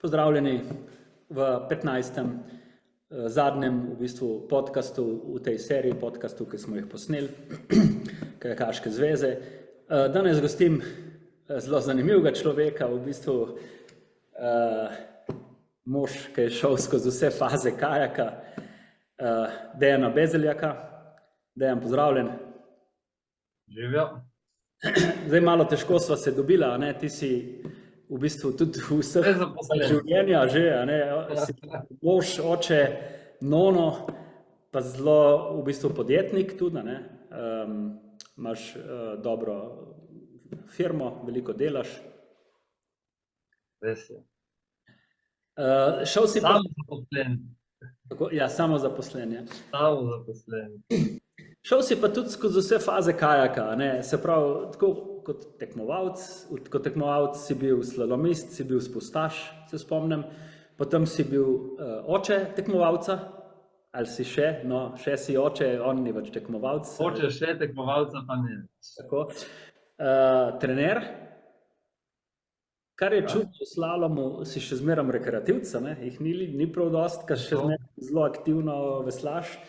Pozdravljeni v 15. Zadnjem v bistvu podcastu v tej seriji podcastu, ki smo jih posneli, Kajakaške zveze. Danes gostim zelo zanimivega človeka, v bistvu mož, ki je šel skozi vse faze kajaka, Dejana Bezeljaka. Dejan, pozdravljen. Živijo. Zdaj malo težko sva se dobila, ne? Ti si v bistvu tudi vseh življenja že, si mož, oče, nono, pa zelo v bistvu podjetnik tudi, imaš dobro firmo, veliko delaš. Res je. Šel si pa... Samozaposlen. Ja, samozaposlen, ja. Samozaposlen. Šel si pa tudi skozi vse faze kajaka, se pravi, tako kot tekmovalc si bil slalomist, si bil spustaš, se spomnim, potem si bil oče tekmovalca, ali si še, no, še si oče, on ni več tekmovalc. Oče še tekmovalca, pa ne. Tako. Trener, kar je čudno v slalomu, si še zmeram rekreativca, jih ni prav dosti, ker še zelo aktivno veslaš.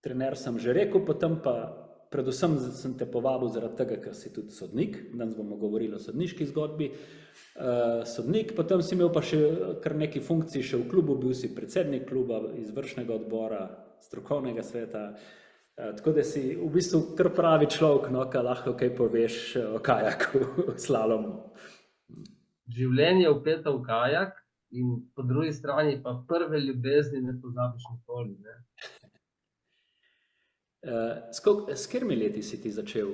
Trener sem že rekel, potem pa predvsem sem te povabil zaradi tega, ker si tudi sodnik. Danes bomo govorili o sodniški zgodbi. Sodnik, potem si imel pa še kar nekaj funkcij še v klubu, bil si predsednik kluba, izvršnega odbora, strokovnega sveta. Tako da si v bistvu kar pravi človek, ki lahko kaj poveš o kajaku, o slalomu. Življenje vpeta v kajak in po drugi strani pa prve ljubezni ne pozabiš nikoli, ne. S katerimi leti si ti začel?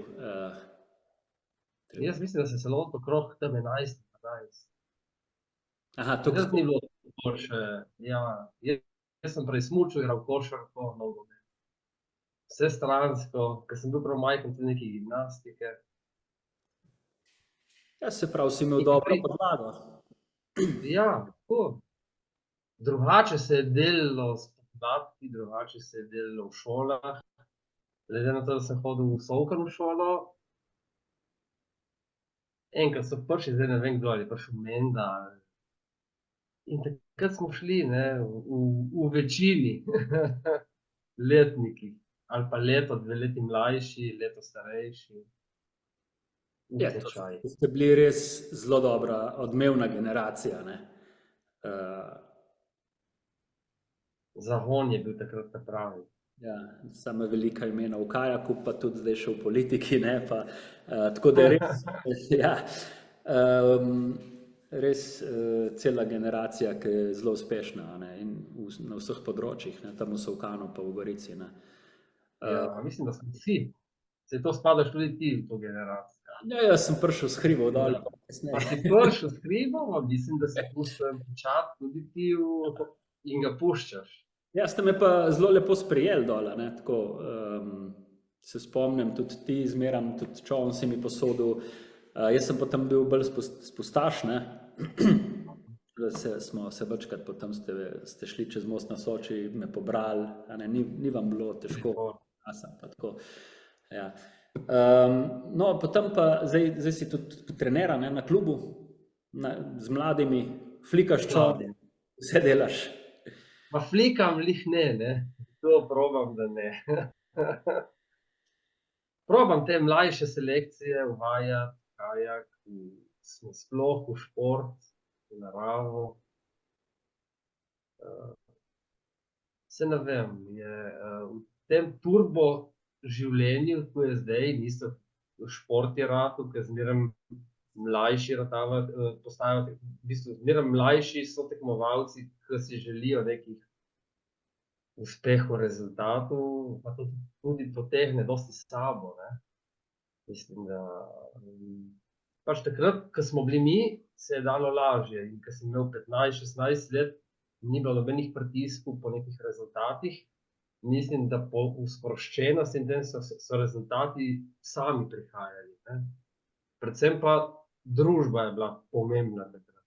Jaz mislim, da sem se lotil okrog tam 11, 12. Aha, Takrat ni bilo tako še, ja. Jaz sem prej smučal, igral košarko, nogomet. Vsestransko, ker sem bil prav majhen, tudi nekaj gimnastike. Ja, se pravi, si imel dobro podlago. Ja, tako. Drugače se je delalo s podatki, drugače se je delalo v šolah. Glede na to, da sem hodil v Solkanu šolo. Enkrat so prišli, zdaj ne vem kdo, ali je prišel Menda. In takrat smo šli, v večini letniki. Ali pa leto, 2 leti mlajši, leto starejši. Ja, to ste bili res zelo dobra, odmevna generacija, Zagon je bil takrat pravi. Ja, sama velika imena v kajaku, pa tudi zdaj še v politiki, pa tako da res, ja, res cela generacija, ki je zelo uspešna, in na vseh področjih, tam v Solkanu pa v Gorici, Ja, mislim, da smo vsi. Se to spadaš tudi ti v to generacijo. Ja, jaz sem prišel s hribov dol. Pa si prišel s hribov, mislim, da si pustil počati tudi ti in ga puščaš. Ja, ste me pa zelo lepo sprejeli dole, tako, se spomnim, tudi ti zmeram, tudi čovn si mi posodil. Jaz sem potem bil bolj spustaš, smo se večkrat potem ste šli čez most na Soči, me pobrali, ni vam bilo težko, pa tako, ja. No, potem pa, zdaj si tudi trenera, na klubu, z mladimi, flikaš čovn, vse delaš. Pa flikam lih ne, to probam, da ne. Probam te mlajše selekcije uvajati, kajak, sploh v šport, v naravo. Se ne vem, je v tem turbo življenju, ko je zdaj, niso v športi ratu, ker zmeraj mlajši postajajo, v bistvu zmeraj mlajši so tekmovalci, ki si želijo nekih uspehov, rezultatov, pa tudi potegne dosti s sabo, Mislim, da pač takrat, ko smo bili mi, se je dalo lažje, in ko sem imel 15-16 let, ni bilo nobenih pritiskov po nekih rezultatih. Mislim, da po sproščenosti in tem so rezultati sami prihajali, Predvsem pa družba je bila pomembna takrat.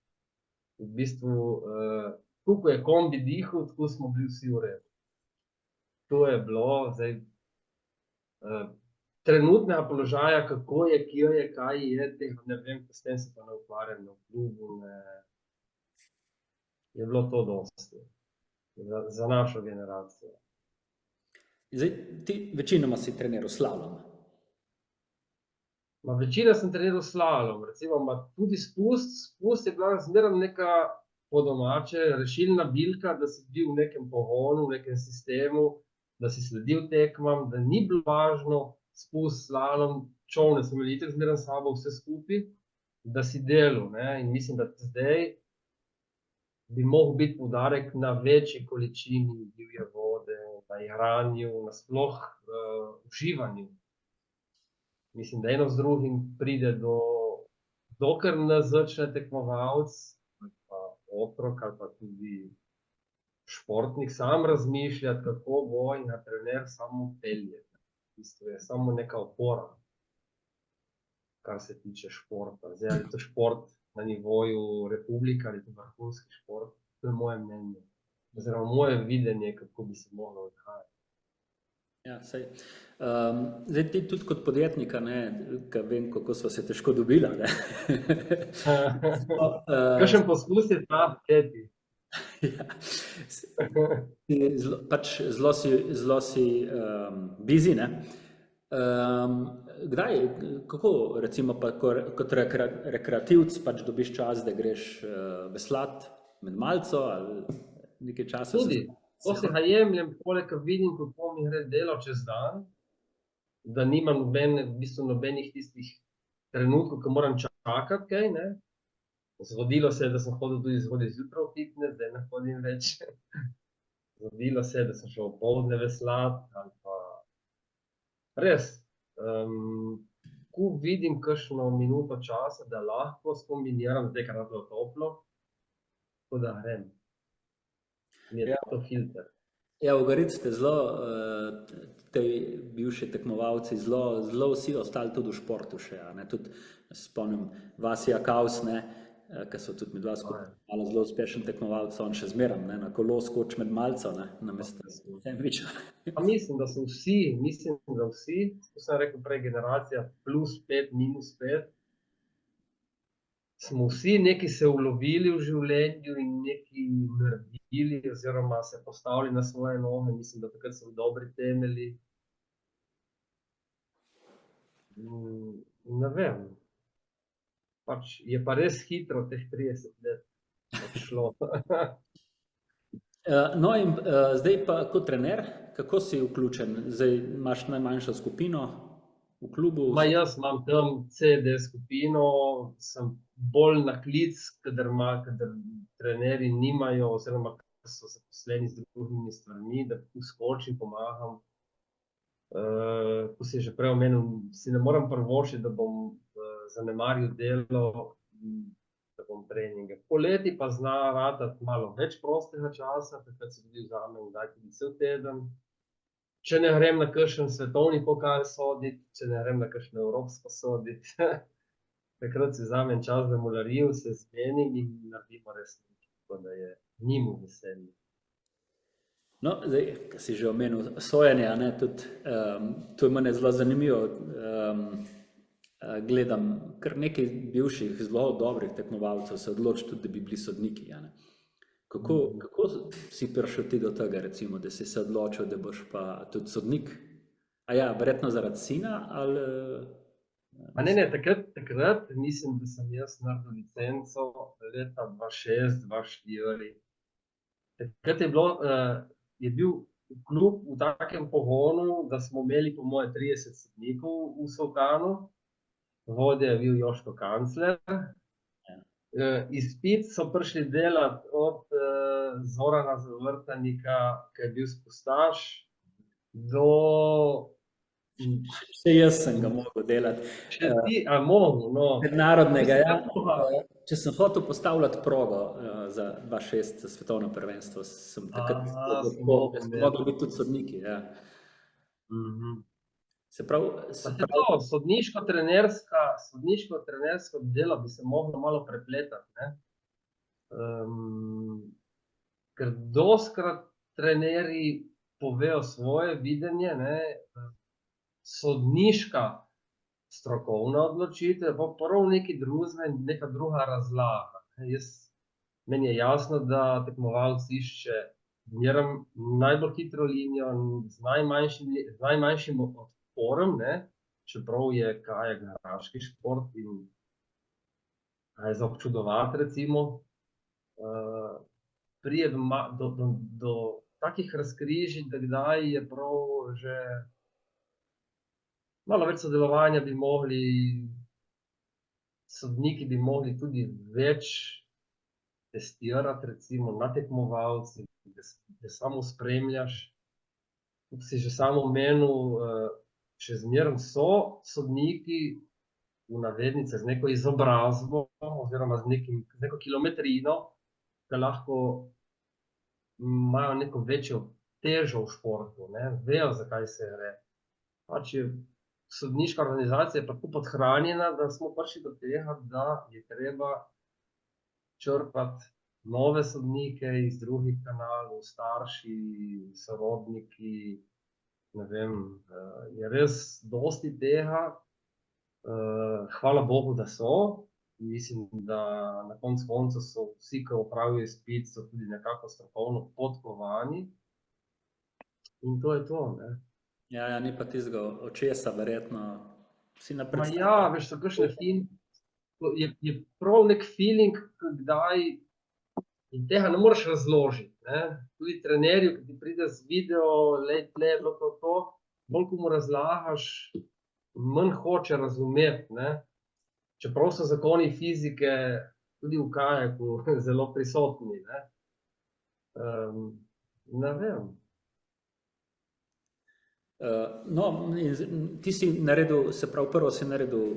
V bistvu, tako ko je kombi dihal, tako smo bili vsi v redu. To je bilo, zdaj, trenutnega položaja, kako je, kje je, kaj je, tega ne vem, s tem se pa ne ukvarjam v klubu, ne. Je bilo to dosti za našo generacijo. Zdaj, ti večinoma si treniral slalom. Večina sem treniral slalom, recimo, tudi spust. Spust je bila zmeraj neka po domače rešilna bilka, da si bil v nekem pogonu, v nekem sistemu, da si sledil tekmam, da ni bilo važno spust, slalom, čolne smo imeli itak zmeraj s sabo vse skupaj, da si delal, ne, in mislim, da zdaj bi mogel biti poudarek na večji količini divje vode, na igranju, nasploh uživanju. Mislim, da eno z drugim pride dokler ne začne tekmovalec, ali pa otrok, ali pa tudi športnik sam razmišljati, kako bo, in ga trener samo pelje. V bistvu je samo neka opora, kar se tiče športa. Zdaj, ali je to šport na nivoju republike, ali je to vrhunski šport, to je moje mnenje. Oziroma moje videnje, kako bi se moglo odhajati. Ja, saj. Zdaj ti tudi kot podjetnika, ne, ker vem, kako sva se težko dobila, ne. Kakšen poskus je ta teti? Ja. Pač zelo si busy, ne. Kdaj, kako recimo pa kot rekreativc pač dobiš čas, da greš veslat med malco ali nekaj časa? Tudi. To se ga jemljem, poleg vidim, kako mi gre delo čez dan, da nimam v bistvu nobenih tistih trenutkov, ko moram čakati kaj, ne. Zgodilo se je, da sem hodil tudi zjutraj v fitnes, zdaj ne hodim več. Zgodilo se je, da sem šel opoldne veslat, ali pa res, ko vidim kakšno minuto časa, da lahko skombiniram, zdaj, ker je bilo toplo, tako da grem. Mi je to filter. Ja, v Gorici ste zelo, te bivši tekmovalci, zelo vsi ostali tudi v športu še, a ne, tudi spomnim Vasija Kaus, ne, ki so tudi med dva skupaj malo zelo uspešen tekmovalc, on še zmeram, ne, na kolo skoči med malco, ne, namesto sendviča. Pa mislim, da so vsi, kot sem rekel prej, generacija +5, -5, smo vsi nekaj se ulovili v življenju in nekaj naredili oziroma se postavili na svoje noge. Mislim, da takrat so dobri temelji. Ne vem. Pač je pa res hitro teh 30 let odšlo. No in zdaj pa kot trener, kako si vključen? Zdaj imaš najmanjšo skupino v klubu? Jaz imam tam CD skupino, sem bolj na klic, kadar trenerji nimajo oziroma so zaposleni z drugimi stvarmi, da vskočim, pomagam. Ko si že prej omenil, si ne morem privoščiti, da bom zanemaril delo, da bom treninge. Poleti pa zna ratati malo več prostega časa, takrat se tudi vzamem kdaj tudi cel teden. Če ne grem na kakšen svetovni pokal soditi, če ne grem na kakšno evropsko soditi, takrat si vzamem čas za mularijo, se zmenim in naredimo res nekaj, tako da je njim v veselje. No, zdaj, ko si že omenil sojenje, a ne, tudi to je mene zelo zanimivo. Gledam kar nekaj bivših zelo dobrih tekmovalcev se odloči tudi, da bi bili sodniki, a ne. Kako si prišel ti do tega, recimo, da si se odločil, da boš pa tudi sodnik? A ja, verjetno zaradi sina ali? Ne, takrat mislim, da sem jaz naredil licenco leta 2006, 2004. Takrat je bil klub v takem pogonu, da smo imeli po moje 30 sodnikov v Solkanu. Vodja je bil Joško Kancler. Izpit so prišli delati od Zorana Zavrtanika, ki je bil spustaš, do... Še jaz sem ga mogel delati. Še ti, a mogel, no. Mednarodnega, ja. Če sem hotel postavljati progo za 2006 za svetovno prvenstvo, sem takrat mogel biti tudi sodniki, ja. Se pravi, sodniško-trenersko delo bi se moglo malo prepletati, ne. Ker dostikrat trenerji povejo svoje videnje, ne. sodniška strokovna odločitev, pa prav nekaj drugega in neka druga razlaga. Meni je jasno, da tekmovalec išče zmeraj najbolj hitro linijo z najmanjšim odporom, ne, čeprav je kajak garaški šport in kaj za občudovati, recimo. Pride do takih razkrižij, da kdaj je prav že malo več sodelovanja bi mogli, sodniki bi mogli tudi več testirati, recimo na tekmovalcih, da samo spremljaš. Kot si že sam omenil, še zmeraj so sodniki v navednicah z neko izobrazbo oziroma z neko kilometrino, da lahko imajo neko večjo težo v športu, ne, vejo, zakaj se gre. Pač je sodniška organizacija tako podhranjena, da smo prišli do tega, da je treba črpati nove sodnike iz drugih kanalov, starši, sorodniki, ne vem, je res dosti tega. Hvala Bogu, da so. Mislim, da na koncu koncev so vsi, ki opravijo izpit, so tudi nekako strokovno podkovani. In to je to, ne. Ja, ni pa tistega očesa, verjetno si na predstavi. Ja, veš, so kakšne je prav nek feeling, kdaj in tega ne moreš razložiti, ne. Tudi trenerju, ki ti pride z video, glej, tle je bilo to, bolj ko mu razlagaš, manj hoče razumeti, ne. Čeprav so zakoni fizike tudi v kajaku zelo prisotni, ne. Ne vem. No, ti si naredil, se pravi, prvo si naredil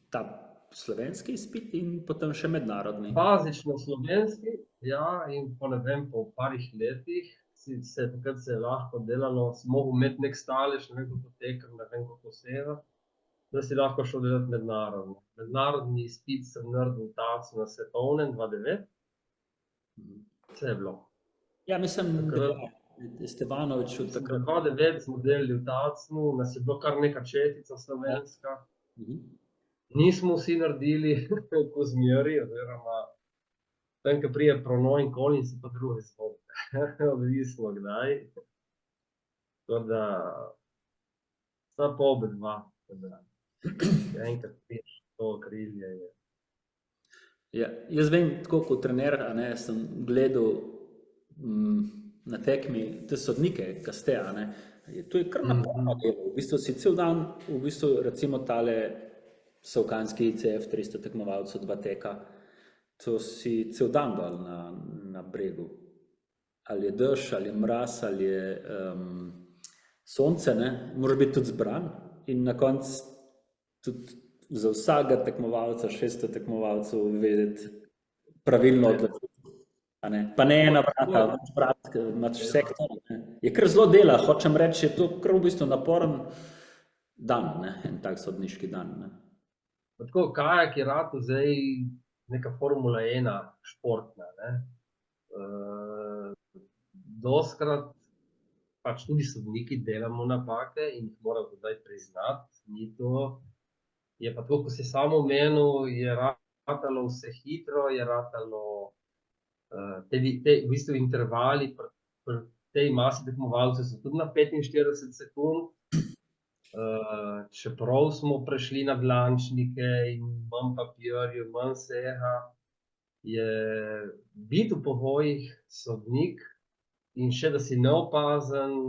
ta slovenski izpit in potem še mednarodni. Bazično slovenski, ja, in po ne vem, po parih letih takrat se je lahko delalo, si mogel imeti nek stalež, ne vem koliko tekem, ne vem koliko vsega, da si lahko šel delati mednarodno. Mednarodni izpit sem naredil v Tacnu na svetovnem 2009. Vse je bilo. Ja, mislim, da Stevanovič v takrat. 2009 smo delali v Tacnu, nas je bilo kar neka četica slovenska. Nismo vsi naredili ko zmeri, oziroma tam, ko pride Prono in Collins, so pa druge zgodbe. Odvisno kdaj. Tako da sta pa obedva. Enkrat piješ to okrilje je. Ja, jaz vem, tako kot trener, sem gledal na tekmi te sodnike, ki ste, to je kar naporno delo. V bistvu si cel dan, v bistvu recimo tale Savkanski ICF 300 tekmovalcev, 2 teka, to si cel dan dol na bregu. Ali je dež, ali je mraz, ali je sonce, ne, moraš biti tudi zbran in na koncu tudi za vsakega tekmovalca, 600 tekmovalcev vedeti pravilno odločitev. Pa ne ena vrata, več vrat, imaš sektor. Je kar zelo dela, hočem reči, je to kar v bistvu naporen dan, ne, en tak sodniški dan, ne. Tako, kajak je ratal zdaj neka Formula 1 športna, ne. Dostikrat pač tudi sodniki delamo napake in jih moramo zdaj priznati, ni to. Je pa tako, ko si sam omenil, je ratalo vse hitro, je ratalo v bistvu intervali pri tej masi tekmovalcev so tudi na 45 sekund. Čeprav smo prešli na dlančnike in manj papirjev, manj vsega, je biti v povojih sodnik in še da si neopazen,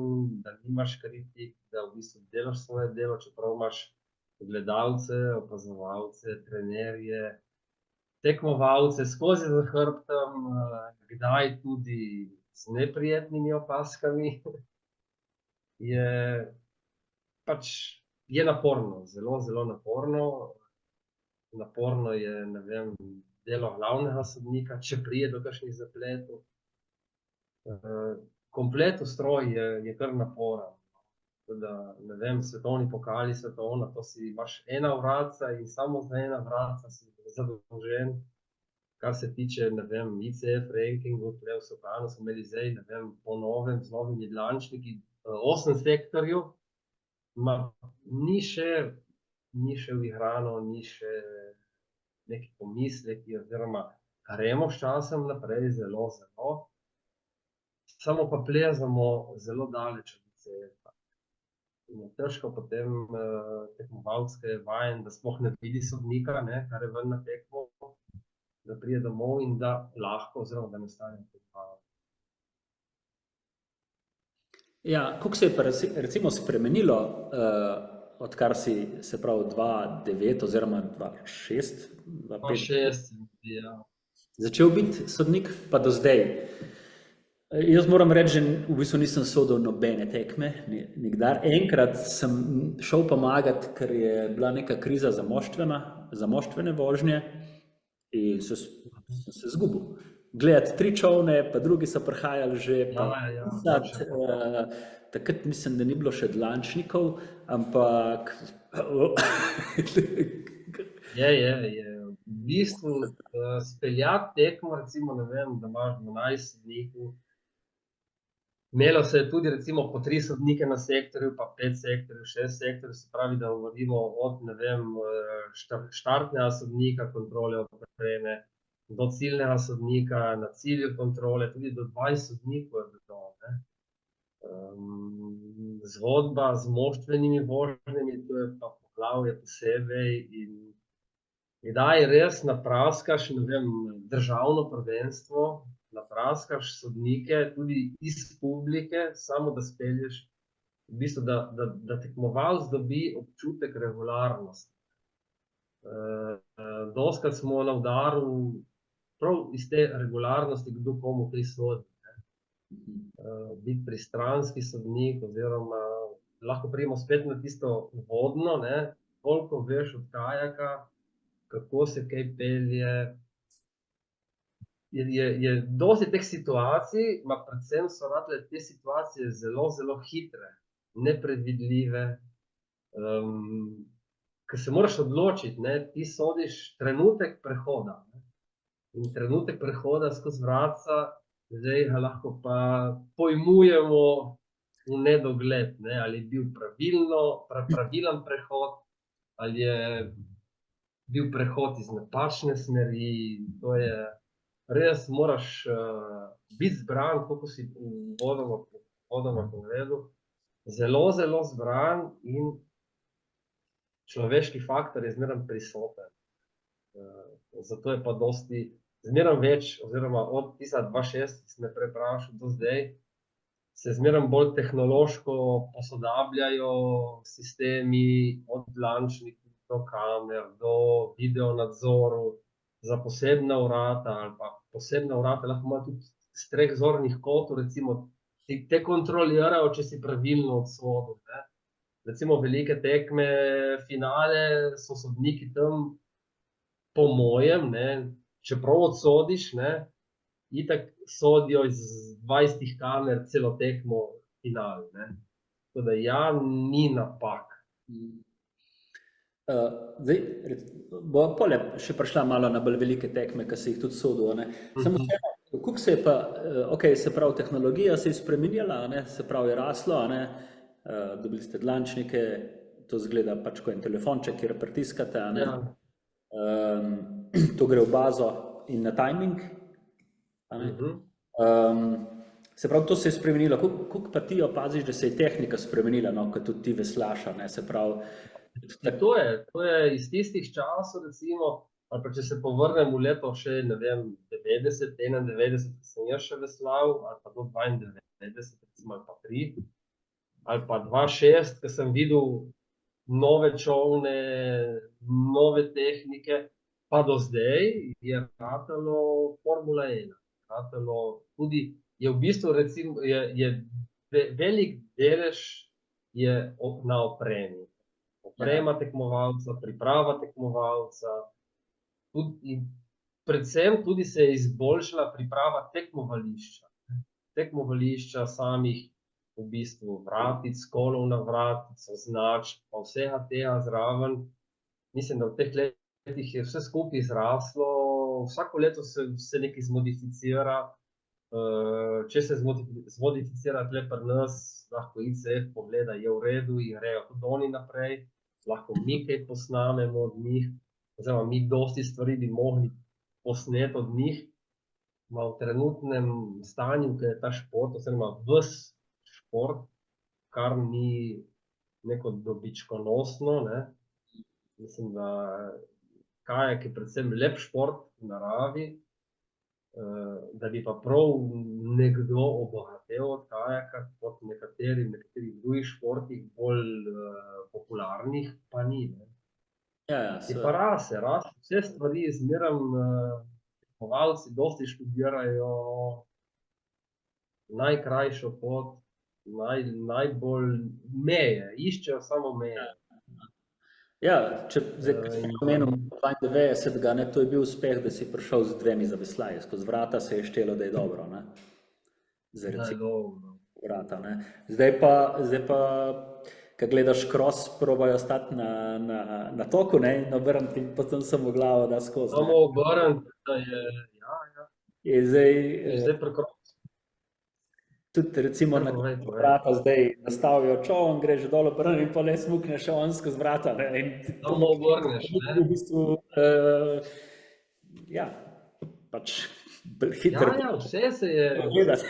da nimaš kritik, da v bistvu delaš svoje delo, čeprav imaš gledalce, opazovalce, trenerje, tekmovalce skozi za hrbtom, kdaj tudi z neprijetnimi opazkami, je pač je naporno, zelo, zelo naporno. Naporno je, ne vem, delo glavnega sodnika, če pride do kakšnih zapletov. Komplet ustroj je kar naporen. Tako da, ne vem, svetovni pokali, svetovna, to si imaš ena vratca in samo za ena vratca si zadolžen. Kar se tiče, ne vem, ICF rankingu, tule v Savkanu smo imeli zdaj, ne vem, po novem z novimi dlančniki 8 sektorjev. Ni še uigrano, ni še neki pomisleki, oziroma gremo s časom naprej zelo, samo pa plezamo zelo daleč od cilja. In je težko potem tekmovalec, ki je vajen, da sploh ne vidi sodnika, kar je ven na tekmo, da pride domov in da lahko, oziroma da ne stane tekmovalec. Ja, kako se je pa recimo spremenilo, odkar si, se pravi, 2009 oziroma 2006, 2005, 6 se mi zdi, ja. začel biti sodnik, pa do zdaj? Jaz moram reči, že v bistvu nisem sodil nobene tekme, nikdar. Enkrat sem šel pomagati, ker je bila neka kriza za moštvene vožnje in sem se zgubil. Gledati 3 čolne, pa drugi so prihajali že, pa pisati. Takrat mislim, da ni bilo še dlančnikov, ampak Je. V bistvu speljati tekmo, recimo, ne vem, da imaš 12 sodnikov. Imelo se je tudi recimo po 3 sodnike na sektorju, pa 5 sektorjev, 6 sektorjev, se pravi, da govorimo od, ne vem, štartnega sodnika, kontrole opreme, do ciljnega sodnika, na cilju kontrole, tudi do 20 sodnikov je bilo, Zgodba z moštvenimi vožnjami, to je pa poglavje posebej in kdaj res napraskaš, ne vem, državno prvenstvo, napraskaš sodnike tudi iz publike, samo da spelješ, v bistvu, da tekmovalec dobi občutek regularnosti. Dostikrat smo na udaru prav iz te regularnosti, kdo komu kaj sodi. Biti pristranski sodnik, oziroma lahko pridemo spet na tisto vodno, koliko veš od kajaka, kako se kaj pelje. Je dosti teh situacij, predvsem so ratale te situacije zelo, zelo hitre, nepredvidljive, ker se moraš odločiti, ti sodiš trenutek prehoda. In trenutek prehoda skozi vratca, zdaj ga lahko pa pojmujemo v nedogled, ali je bil pravilen prehod, ali je bil prehod iz napačne smeri. To je res, moraš biti zbran, tako si uvodoma povedal, zelo, zelo zbran in človeški faktor je zmeraj prisoten. Zato je pa dosti, zmeraj več, oziroma od 2006, ki si me prej vprašal, do zdaj, se zmeraj bolj tehnološko posodabljajo sistemi, od dlančnikov do kamer, do videonadzorov, za posebna vrata ali pa posebna vrata lahko ima tudi s 3 zornih kotov, recimo, te kontrolirajo, če si pravilno odsodil, Recimo velike tekme, finale, so sodniki tam, po mojem, čeprav odsodiš, itak sodijo iz 20 kamer celo tekmo finale, Tako da ja, ni napak. Zdaj, bo pole še prišla malo na bolj velike tekme, ki si jih tudi sodil, Samo kako se je pa, se pravi, tehnologija se je spreminjala, se pravi, je raslo, dobili ste dlančnike, to izgleda pač kot en telefonček, kjer pritiskate, to gre v bazo in na timing, Se pravi, to se je spremenilo. Kako pa ti opaziš, da se je tehnika spremenila, ko tudi ti veslaš, se pravi? To je iz tistih časov, recimo, ali pa če se povrnem v leto še, ne vem, 90, 91, ko sem jaz še veslal, ali pa do 92, recimo, ali pa 3, ali pa 2006, ko sem videl nove čolne, nove tehnike, pa do zdaj je ratalo Formula 1. Ratalo tudi, je v bistvu, recimo, je velik delež je na opremi. Oprema tekmovalca, priprava tekmovalca, predvsem tudi se je izboljšala priprava tekmovališča. Tekmovališča samih, v bistvu, vratic, kolov na vratic, označb, pa vsega tega zraven. Mislim, da v teh letih je vse skupaj zraslo, vsako leto se nekaj zmodificira če se zmodificira tle pri nas, lahko ICF pogleda, je v redu in grejo tudi oni naprej, lahko mi kaj posnamemo od njih, oziroma mi dosti stvari bi mogli posneti od njih, ma v trenutnem stanju, ki je ta šport, oziroma ves šport, kar ni neko dobičkonosno, ne. Mislim, da kajak je predvsem lep šport v naravi, da bi pa prav nekdo obogatel od kajaka, kot v nekaterih drugih športih, bolj popularnih, pa ni, ne. Ja, Je pa rase, vse stvari zmeraj, tekmovalci dosti študirajo najkrajšo pot, najbolj meje, iščejo samo meje. Ja, zdaj, ko si omenil 92, ne, to je bil uspeh, da si prišel z 2 zaveslaji, skozi vrata se je štelo, da je dobro, ne. Zdaj recimo vrata, ne. Zdaj pa, ko gledaš cross, probajo stati na toku, ne, in obrniti in potem samo glavo da skozi. Samo obrniti, da je, ja. In zdaj pri crossu. Tudi recimo na vrata zdaj nastavijo čovn, greš dol obrn in pa le smukneš on skozi vrata, ne, in samo obrneš, ne. v bistvu, ja, pač hitro. Ja, vse se je, gledati.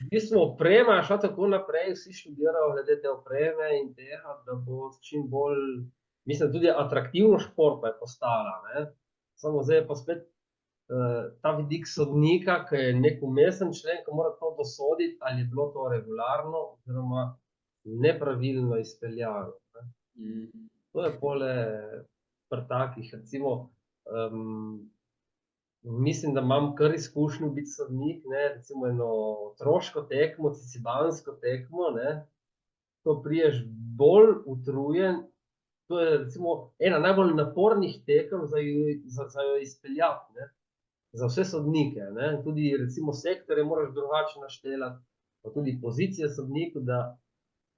v bistvu oprema je šla tako naprej, vsi študirajo glede te opreme in tega, da bo čim bolj, mislim, tudi atraktivno šport pa je postala, ne. Samo zdaj je pa spet ta vidik sodnika, ki je nek vmesen člen, ki mora to dosoditi, ali je bilo to regularno oziroma nepravilno izpeljano, ne. To je pole pri takih, recimo, mislim, da imam kar izkušnjo biti sodnik, ne, recimo eno otroško tekmo, cicibansko tekmo, ne, ko prideš bolj utrujen, to je recimo ena najbolj napornih tekem za jo izpeljati, ne, za vse sodnike, ne, tudi recimo sektorje moraš drugače naštelati, pa tudi pozicije sodnikov, da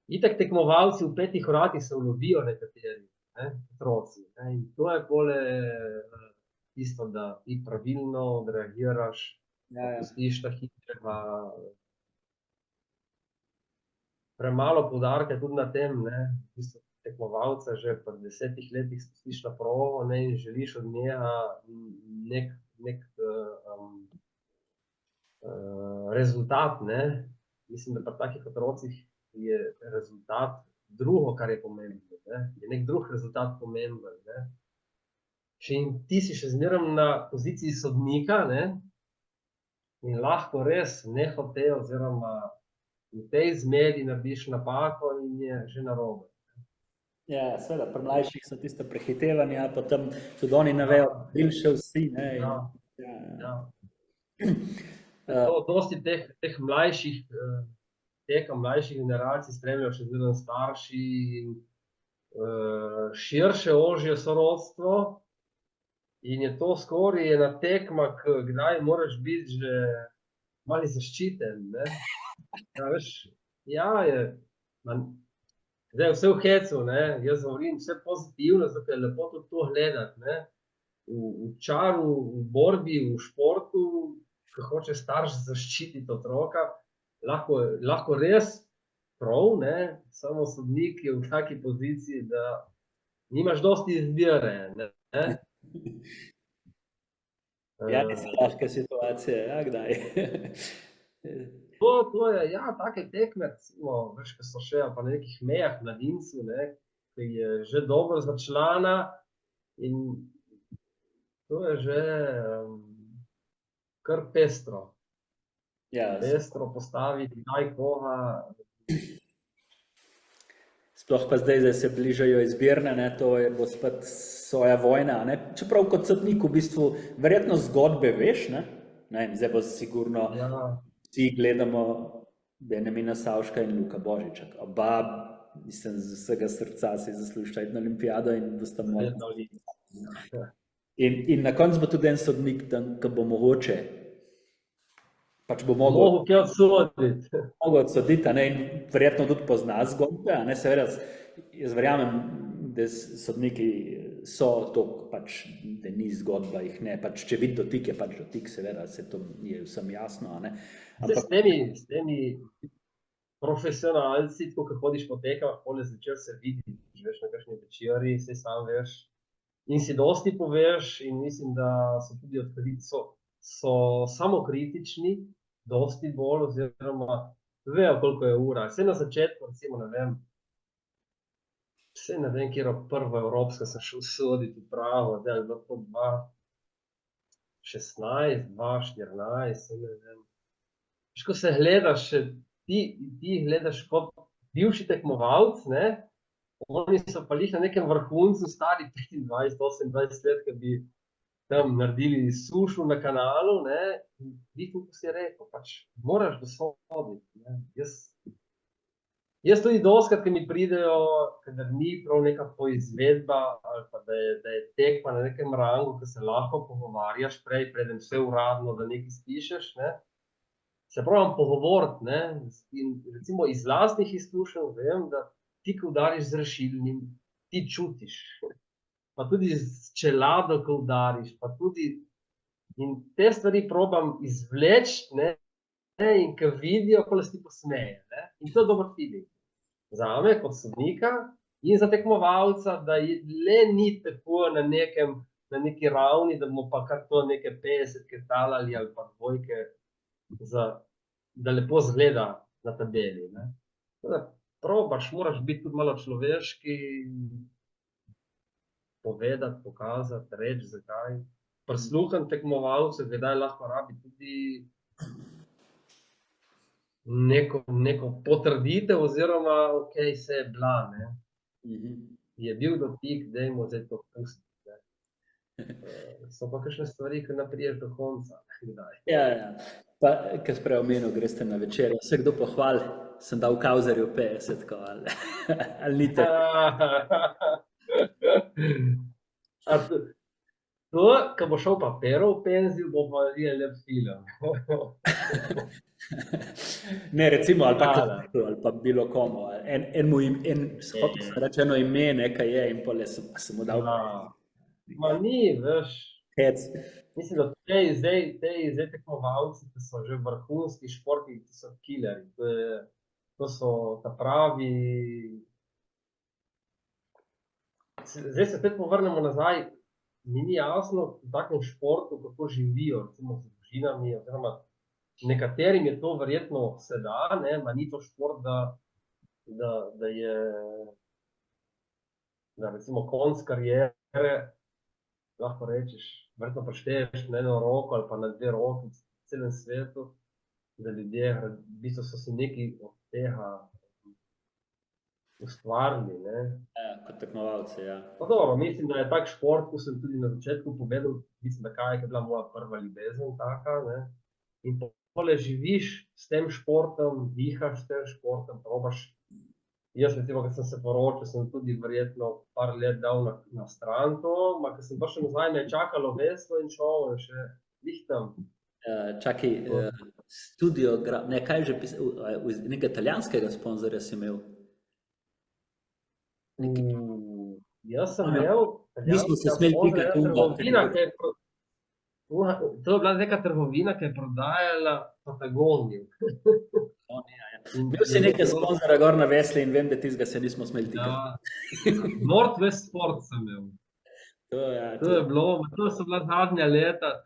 itak tekmovalci v 5 vratih se ulovijo nekateri, ne, otroci, ne, in to je pole tisto, da ti pravilno odreagiraš, pustiš ta hitrega, premalo poudarka je tudi na tem, ne, v bistvu tekmovalca že pri 10 letih spustiš na progo, ne, in želiš od njega nek rezultat, ne. Mislim, da pri takih otrocih je rezultat drugo, kar je pomembno, ne, je nek drug rezultat pomemben, ne. Ti si še zmeraj na poziciji sodnika, ne, in lahko res nehote oziroma v tej zmedi narediš napako in je že narobe. Ja, seveda, pri mlajših so tiste prehitevanja, potem tudi oni ne vejo, bil še vsi, ne. Dosti teh mlajših tekem, mlajših generacij spremljajo še zmeraj starši in širše, ožje sorodstvo in je to skoraj ena tekma, kdaj moraš biti že malo zaščiten, ne. Ja, veš, ja, je, zdaj vse v hecu, ne, jaz govorim vse pozitivno, zato je lepo tudi to gledati, ne. V čaru, v borbi, v športu, ko hoče starš zaščititi otroka, lahko res prav, ne, samo sodnik je v taki poziciji, da nimaš dosti izbire, ne. Ja, niso lahke situacije, ja, kdaj. To je, ja, take tekme, recimo, veš, ko so še pa na nekih mejah mladincev, ne, ki je že dobro za člana in to je že kar pestro. Ja, Pestro postaviti, kdaj koga. Sploh pa zdaj se bližajo izbirne, ne, to bo spet svoja vojna, ne. Čeprav kot sodnik v bistvu verjetno zgodbe veš, ne, zdaj bo sigurno, vsi gledamo Benjamina Savška in Luka Božiča. Oba, mislim, z vsega srca si zaslužita eno olimpijado in bosta mogli. In na koncu bo tudi en sodnik, ki bo mogoče, pač bo mogel kaj odsoditi. Mogel odsoditi, ne, in verjetno tudi pozna zgodbe, ne, seveda, jaz verjamem, da sodniki so to pač, da ni zgodba, jih ne, pač če vidi dotik, je pač dotik, seveda, se to je vsem jasno, a ne. Zdaj s temi profesionalci, tako kot hodiš po tekah, pole zvečer se vidi, veš na kakšni večeri, se sam veš in si dosti poveš in mislim, da so tudi odkriti, so samokritični, dosti bolj oziroma vejo, koliko je ura. Vse na začetku, recimo, ne vem, kjero prvo evropsko sem šel soditi v pravo, zdaj je bilo to 2016, 2014, ne vem. Veš, ko se gledaš, ti gledaš kot bivši tekmovalec, ne, oni so pa lih na nekem vrhuncu stari 25, 28 let, ki bi tam naredili sušo na kanalu, ne, in vidim, ko si rekel, pač moraš dosoditi, ne. Jaz tudi dostikrat, ko mi pridejo, kadar ni prav neka poizvedba ali pa da je tekma na nekem rangu, ko se lahko pogovarjaš prej, preden vse uradno, da nekaj spišeš, ne, se probam pogovoriti, ne, in recimo iz lastnih izkušenj vem, da ti, ko udariš z rešilnim, ti čutiš, pa tudi s čelado, ko udariš, pa tudi in te stvari probam izvleči, ne, in ko vidijo, ko se ti posmeje, ne, in to je dober feeling. Zame kot sodnika in za tekmovalca, da le ni tako na neki ravni, da bomo pa kar to neke 50 talali ali pa dvojke, da lepo zgleda na tabeli, ne. Da probaš, moraš biti tudi malo človeški, povedati, pokazati, reči, zakaj. Prisluhniti tekmovalcu, kdaj lahko rabi tudi neko potrditev oziroma, okej, se je bila, ne. Je bil dotik, dajmo zdaj to pustiti, ne. So pa kakšne stvari, ki ne prideš do konca, kdaj. Ja. Pa, ko si prej omenil, greste na večerjo, se kdo pohvali, sem dal v Kavzerju 50, ali ni tako? To, ko bo šel pa Pero v penzijo, bo pa lep film. Ne, recimo, ali pa Hvala. Kavzerju, ali pa bilo komu, hotel sem reči eno ime, nekaj je, in pol sem mu dal Ma ni, veš, hec. mislim, da zdaj tekmovalci, ki so že vrhunski športniki, ki so killerji, to so ta pravi. Zdaj se spet povrnemo nazaj, mi ni jasno v takem športu, kako živijo, recimo z družinami, oziroma nekaterim je to verjetno se da, ne, ma ni to šport, da je, da recimo konec kariere, lahko rečeš, verjetno prešteješ na eno roko ali pa na dve roki v celem svetu, da ljudje v bistvu so si nekaj od tega ustvarili, ne. Ja, kot tekmovalci, ja. Pa dobro, mislim, da je tak šport, ko sem tudi na začetku povedal, mislim, da kajak je bila moja prva ljubezen taka, ne. In pole živiš s tem športom, dihaš s tem športom, probaš. Jaz recimo, ko sem se poročil, sem tudi verjetno par let dal na stran to, ma ko sem prišel nazaj, me je čakalo veslo in šov, in še lihtam. Čakaj, studio, ne, kaj že pisal, nekaj italijanskega sponzorja si imel? Jaz sem imel Nismo se smeli pikati trgovina, to je bila neka trgovina, ki je prodajala Patagonijo. Bil si nekaj sponzora gor na vesli in vem, da tistega se nismo smeli tikati. Northwest Sport sem imel. To je bilo, to so bila zadnja leta,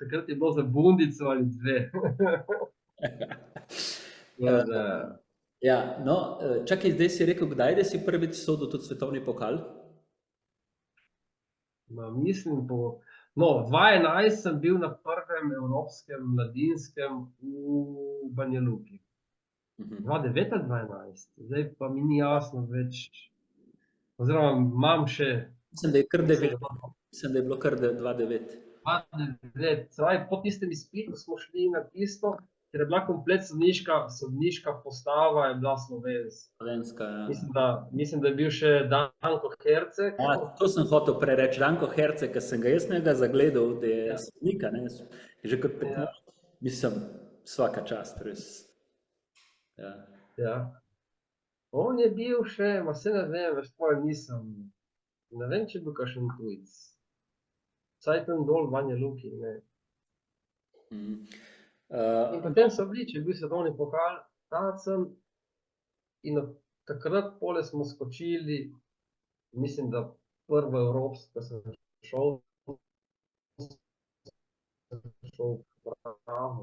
takrat je bilo za bundico ali dve. Ja, no, čakaj, zdaj si rekel, kdaj, da si prvič sodil tudi svetovni pokal? Mislim, 2011 sem bil na prvem evropskem mladinskem v Banja Luki. 2009 ali 2011, zdaj pa mi ni jasno več, oziroma imam še. Mislim, da je kar 9, mislim, da je bilo kar 2009. 2009, zdaj po tistem izpitu smo šli na tisto, ker je bila komplet sodniška postava, je bila slovenska, ja. Mislim, da je bil še Danko Herceg. To sem hotel prej reči, Danko Herceg, ker sem ga jaz njega zagledal, da je sodnika, ne, že kot tekmovalec, mislim, vsaka čast, res. Ja. On je bil še, ma se ne vem, veš, nisem Ne vem, če bi kakšen tujec. Vsaj tam dol, Banja Luki, ne. Mhm. In potem so bili, če je bil svetovni pokal, tacem, in od takrat pole smo skočili, mislim, da prvo evropsko sem šel v Prahu,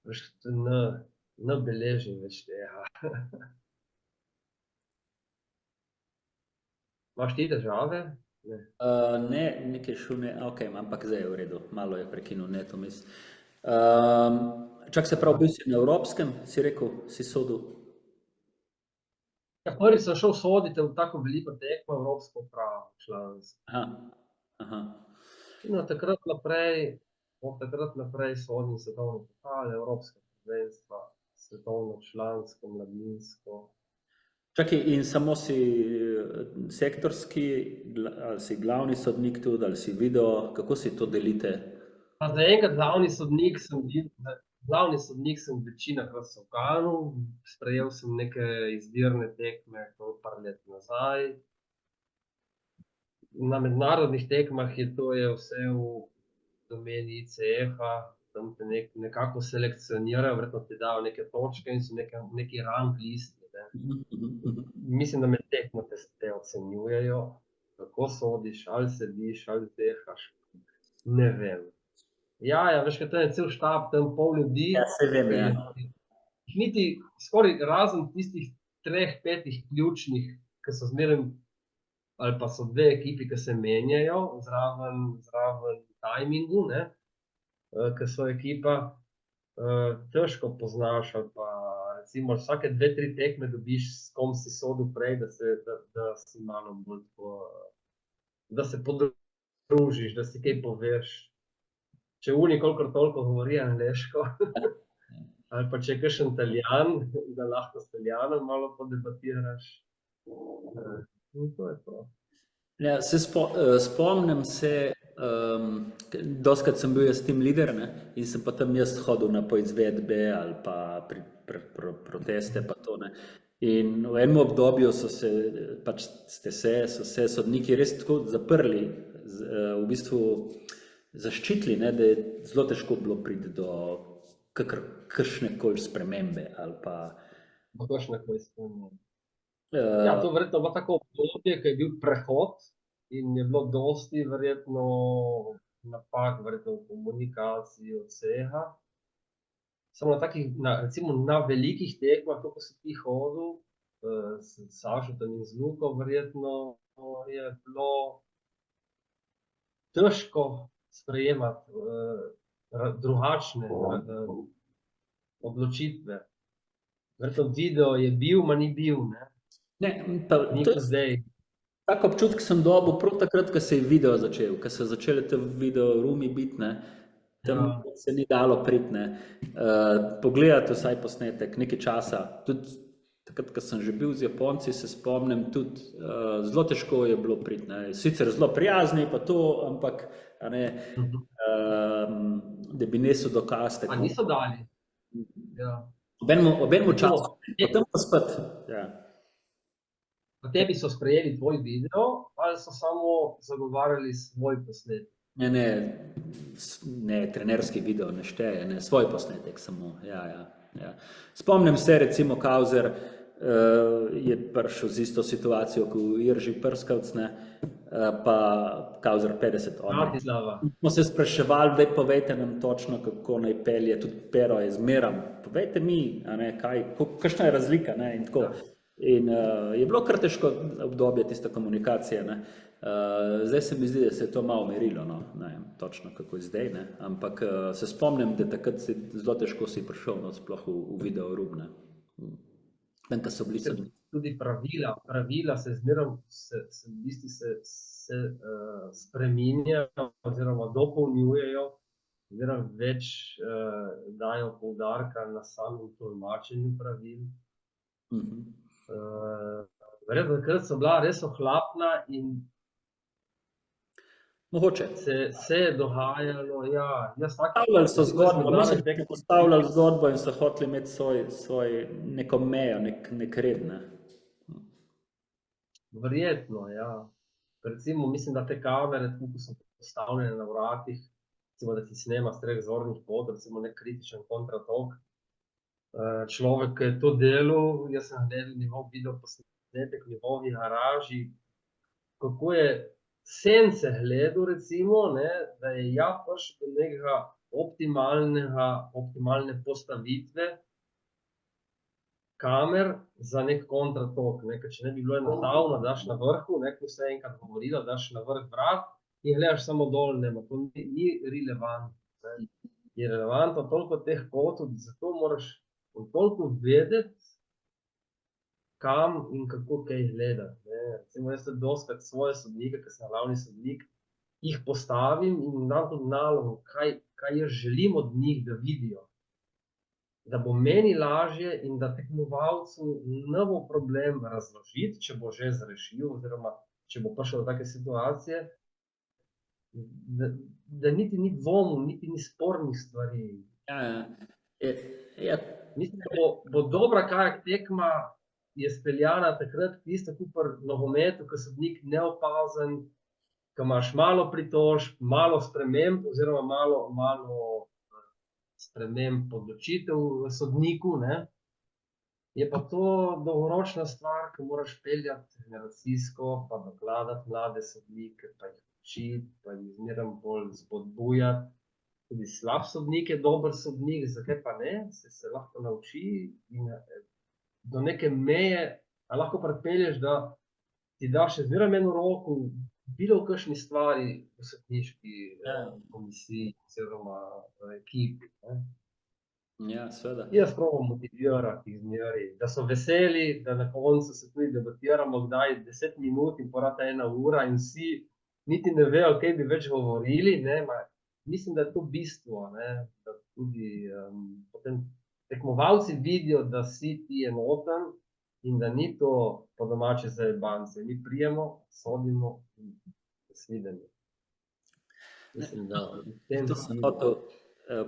veš, ne beležim več tega. Imaš ti težave? Ne. Ne, nekaj šel, ne, ok, ampak zdaj je v redu, malo je prekinul net vmes. Čak se prav, bil si na evropskem, si rekel, si sodil? Ja, prvi sem šel soditi v tako veliko tekmo evropsko pravo člansko. Aha. In od takrat naprej sodim svetovne pokale, evropska prvenstva, svetovno člansko, mladinsko. Čakaj, in samo si sektorski, ali si glavni sodnik tudi, ali si video, kako si to delite? Pa zaenkrat glavni sodnik sem večinakrat v Sokanu, sprejel sem neke izbirne tekme par let nazaj. Na mednarodnih tekmah je vse v domeni ICF-a, tam te nekako selekcionirajo, verjetno ti dajo neke točke in so neki rang listi. Mislim, da med tekmo te ocenjujejo, kako sodiš, ali sediš, ali dehaš, ne vem. Ja, veš, kaj tam je cel štab, tam pol ljudi. Ja, saj vem, ja. Niti skoraj razen tistih 3-5 ključnih, ki so zmeraj, ali pa so dve ekipi, ki se menjajo zraven timingu, ne, ki so ekipa, težko poznaš, ali pa recimo vsake 2-3 tekme dobiš, s kom si sodil prej, da si malo bolj tako, da se podružiš, da si kaj poveš. Če oni kolikor toliko govori angleško, ali pa če je kakšen Italijan, da lahko s Italijanom malo podebatiraš. In to je to. Ja, se spomnim se, dostikrat sem bil jaz team leader, ne, in sem pa tam jaz hodil na poizvedbe ali pa pri proteste pa to, ne. In v enem obdobju so se sodniki res tako zaprli, v bistvu zaščitili, ne, da je zelo težko bilo priti do kakšnekoli spremembe ali pa... Do kakšnekoli spremembe. Ja, to verjetno bilo tako obdobje, ko je bil prehod in je bilo dosti verjetno napak, verjetno v komunikaciji od vsega. Samo recimo na velikih tekmah, ko si ti hodil, s Sašotom in z Luko, verjetno je bilo težko sprejemati drugačne odločitve. Verjetno video je bil, ma ni bil, ne. Ne, pa Ni kot zdaj. tak občutek sem dobil prav takrat, ko se je video začel, ko so začeli te video roomi biti, ne, tam se ni dalo priti, ne. Pogledati vsaj posnetek, nekaj časa, tudi takrat, ko sem že bil z Japonci, se spomnim, tudi zelo težko je bilo priti, ne. Sicer zelo prijazni pa to, ampak, a ne, da bi nesel dokaz. A niso dali? Ja. Obenemu času, potem pa spet, ja. Pa tebi so sprejeli tvoj video, ali so samo zagovarjali svoj posnetek? Ne, trenerski video ne šteje, ne, svoj posnetek samo, ja. Spomnim se, recimo, Kauzer je prišel z isto situacijo kot Irži Prskavc, ne, pa Kauzer 50. Bratislava. Smo se spraševali, da povejte nam točno, kako naj pelje, tudi Pero je zmeram, povejte mi, a ne, kakšna je razlika, ne, in tako. In je bilo kar težko obdobje tiste komunikacije, ne. Zdaj se mi zdi, da se je to malo merilo, no, ne vem točno, kako je zdaj, ne, ampak se spomnim, da takrat zelo težko si prišel, no, sploh v video room, ne. Tam, ko so bili sodniki. Tudi pravila se zmerom se spreminjajo oziroma dopolnjujejo, oziroma več dajo poudarka na samem tolmačenju pravil. Verjetno takrat so bila res ohlapna in mogoče. Se je dogajalo, ja. Postavljali so zgodbo, mislim, da so postavljali zgodbo in so hoteli imeti svoj neko mejo, nek red, ne. Verjetno, ja. Recimo, mislim, da te kamere, tako ko so postavljene na vratih, recimo, da ti snema s 3 zornih kotov, recimo nek kritičen kontratok. Človek, ki je to delal, jaz sem gledal njegov videoposnetek v njegovi garaži, kako je sence gledal, recimo, ne, da je ja prišel do nekega optimalne postavitve kamer za nek kontratok, ne, ker če ne bi bilo enostavno, daš na vrhu, ne, ko se je enkrat govorilo, daš na vrh vrat in gledaš samo dol, ne, to ni relevantno, ne. Je relevantno toliko teh kotov, zato moraš toliko vedeti, kam in kako kaj gledati, ne. Recimo, jaz tudi dostikrat svoje sodnike, ke sem glavni sodnik, jih postavim in dam tudi nalogo, kaj jaz želim od njih, da vidijo. Da bo meni lažje in da tekmovalcu ne bo problem razložiti, če bo že zgrešil oziroma če bo prišel do take situacije, da niti ni dvomov, niti ni spornih stvari. Ja. Mislim, da bo dobra kajak tekma je speljana takrat, isto kot pri nogometu, ko sodnik neopazen, ko imaš malo pritožb, malo sprememb oziroma malo sprememb odločitev v sodniku, ne. Je pa to dolgoročna stvar, ko moraš peljati generacijsko, pa nakladati mlade sodnike, pa jih učiti, pa jih zmeraj bolj spodbujati. Tudi slab sodnik je dober sodnik, zakaj pa ne, se lahko nauči in do neke meje, a lahko pripelješ, da ti da še zmeraj eno roko bilo v kakšni stvari v sodniški komisiji oziroma v ekipi, ne. Ja, seveda. Jaz probam motivirati jih zmeraj, da so veseli, da na koncu se tudi debatiramo kdaj 10 minut in pol rata 1 ura in vsi niti ne vejo, kaj bi več govorili, ne, mislim, da je to bistvo, ne, da tudi potem tekmovalci vidijo, da si ti enoten in da ni to po domače zajebance. Mi pridemo, sodimo in nasvidenje. Mislim, da v tem To sem hotel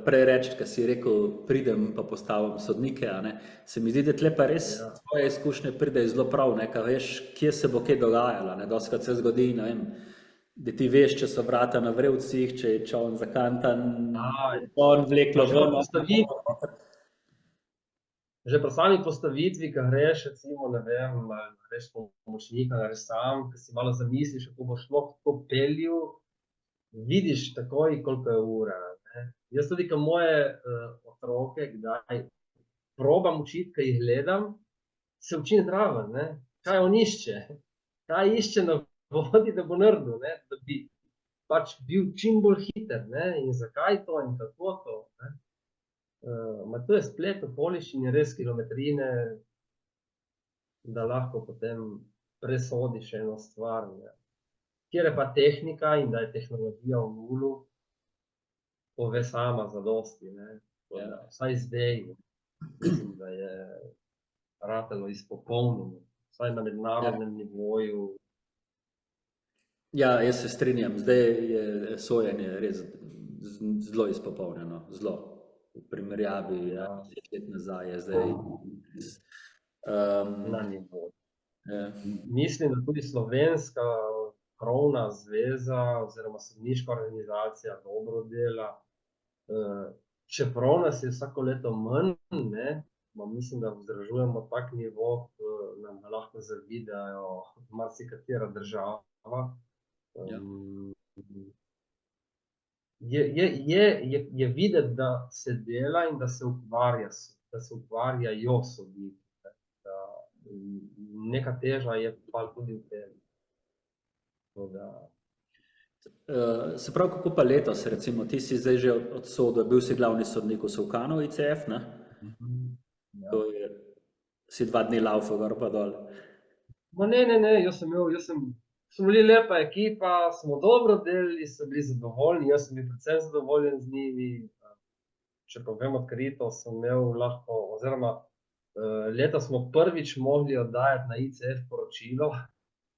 prej reči, ko si rekel, pridem pa postavim sodnike, a ne. Se mi zdi, da tle pa res tvoje izkušnje pridejo zelo prav, ne, ko veš, kje se bo kaj dogajalo, ne. Dostikrat se zgodi, ne vem, da ti veš, če so vrata na vrelcih, če je čoln zakantan, on vleklo ven. Že pri sami postavitvi, ko greš, recimo, ne vem, greš pomočnika, greš sam, ko si malo zamisliš, kako boš sploh to peljal, vidiš takoj, koliko je ura, ne. Jaz tudi, ko moje otroke kdaj probam učiti, ko jih gledam, se učim zraven, ne. Kaj on išče? Kaj išče na vodi, da bo naredil, ne, da bi pač bil čim bolj hiter, ne, in zakaj to in kako to, ne. To je splet okoliščin in res kilometrine, da lahko potem presodiš eno stvar, ne. Kjer je pa tehnika in da je tehnologija v nulu, pove sama zadosti, ne. Vsaj zdaj, mislim, da je ratalo izpopolnjeno, vsaj na mednarodnem nivoju. Ja, jaz se strinjam, zdaj je sojenje res zelo izpopolnjeno, zelo. V primerjavi 10 let nazaj je zdaj na nivoju. Mislim, da tudi slovenska krovna zveza oziroma sodniška organizacija dobro dela. Čeprav nas je vsako leto manj, ne, mislim, da vzdržujemo tak nivo, nam ga lahko zavidajo marsikatera država. Je videti, da se dela in da se ukvarjajo sodniki, da neka teža je pa tudi v tem. Se pravi, kako pa letos, recimo, ti si zdaj že odsodil, bil si glavni sodnik v Solkanu ICF, ne? To je, si 2 dni laufal gor pa dol. Ne, smo bili lepa ekipa, smo dobro delali, so bili zadovoljni, jaz sem bil predvsem zadovoljen z njimi. Če povem odkrito, sem imel lahko, oziroma letos smo prvič mogli oddajati na ICF poročilo.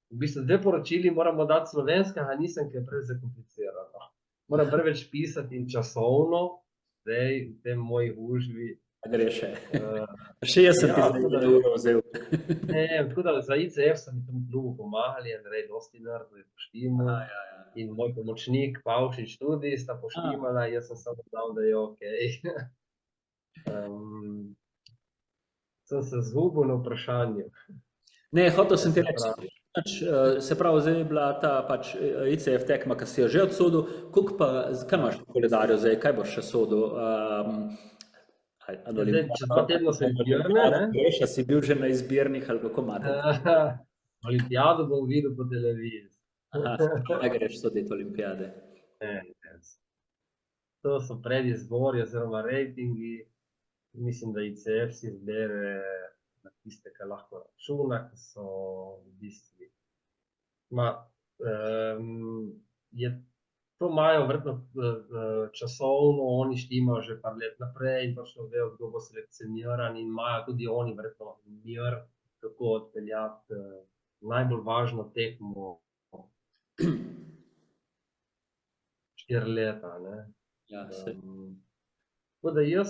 V bistvu 2 poročili moramo dati slovenskega, nisem, ker je prezakomplicirano. Moram prvič pisati in časovno, zdaj v tem moji gužvi Gre še. Uh, Še jaz sem ti ja, zdaj tako da, uro vzel. tako da za ICF so mi v tem klubu pomagali, Andrej dosti naredil, je poštimal. Ja, ja. In moj pomočnik Pavšič tudi sta poštimala, jaz sem samo znal, da je okej. Sem se zgubil na vprašanju. Ne, hotel sem ti Se reči, pravi, se pravi, zdaj je bila ta pač ICF tekma, ki si jo že odsodil, koliko pa, kaj imaš v koledarju zdaj, kaj boš še sodil? zdaj, čez 2 tedna so izbirne, ne? Greš, a si bil že na izbirnih ali kako imate? Olimpijado bom videl po televiziji. Aha, ne greš soditi olimpijade. Ne. To so predizbori oziroma rejtingi. Mislim, da ICF si izbere na tiste, ki lahko računa, ki so v bistvu. To imajo verjetno časovno, oni štimajo že par let naprej in točno vejo, kdo bo selekcioniran in imajo tudi oni verjetno mir, kako odpeljati najbolj važno tekmo 4 leta, ne. Ja, se. Tako da jaz,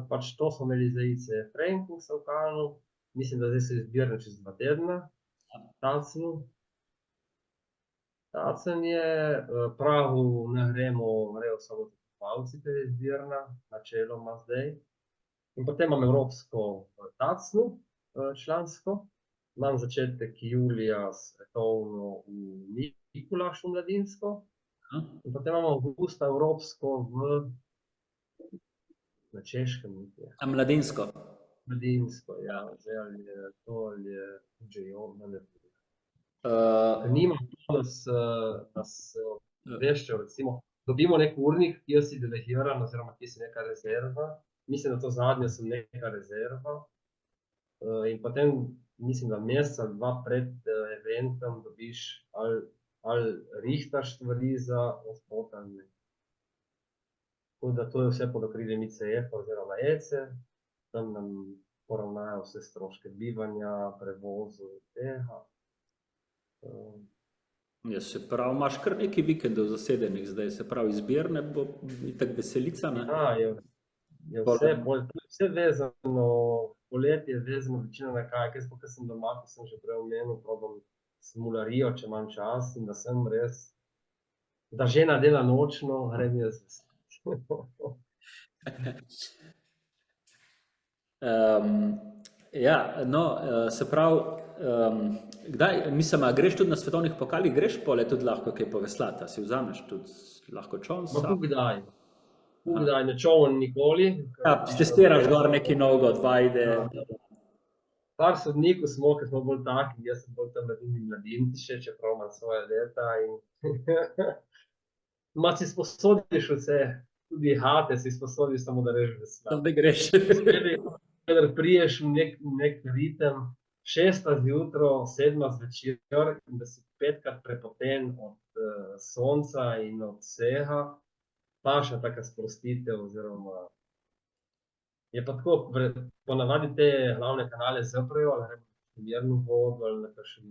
pač to smo imeli za ICF ranking v Kanu, mislim, da zdaj so izbirne čez 2 tedna, Tacnu. Tacen je Prahu, ne grejo samo tekmovalci, ker je izbirna, načeloma zdaj. In potem imam evropsko Tacnu člansko, imam začetek julija svetovno v Mikulašu mladinsko, in potem imamo avgusta evropsko na Češkem. A mladinsko? Mladinsko, ja. Zdaj ali je to, ali je GO, ne vem. Nimam to, da se veščejo, recimo, dobimo nek urnik, ki si delegiran, oziroma ki si neka rezerva. Mislim, da to zadnje sem neka rezerva. In potem, mislim, da meseca 2 pred eventom dobiš ali rihtaš stvari za odhod ali ne. Tako da to je vse pod okriljem ICF oziroma ECE, tam nam poravnajo vse stroške bivanja, prevozu in tega. Ja, se pravi, imaš kar nekaj vikendov zasedenih zdaj, se pravi, izbirne bo itak veselica, ne? Ja, je vse vezano, poletje je vezano večino na kaj, ker sem doma, ko sem že prej omenil, probam smularijo, če imam čas in da sem res, da žena dela nočno, grem jaz Ja, no, se pravi, kdaj, mislim, a greš tudi na svetovnih pokalih, greš pole tudi lahko kaj poveslati, si vzameš tudi lahko čoln s sabo? Kdaj, ne čoln nikoli. Ja, testiraš gor neki novega odvajde. Par sodnikov smo, ker smo bolj taki, jaz sem bolj tam mladinci še, čeprav imam svoje leta in si sposodiš vse, tudi hate si sposodiš, samo da reš vesla. Tam da greš. Kadar priješ v nek ritem, 6 zjutraj, 7 zvečer, in da si 5-krat prepoten od sonca in od vsega, pa še taka sprostitev, oziroma je pa tako, ponavadi te glavne kanale zaprejo, ali gremo na mirno vodo, ali na kakšen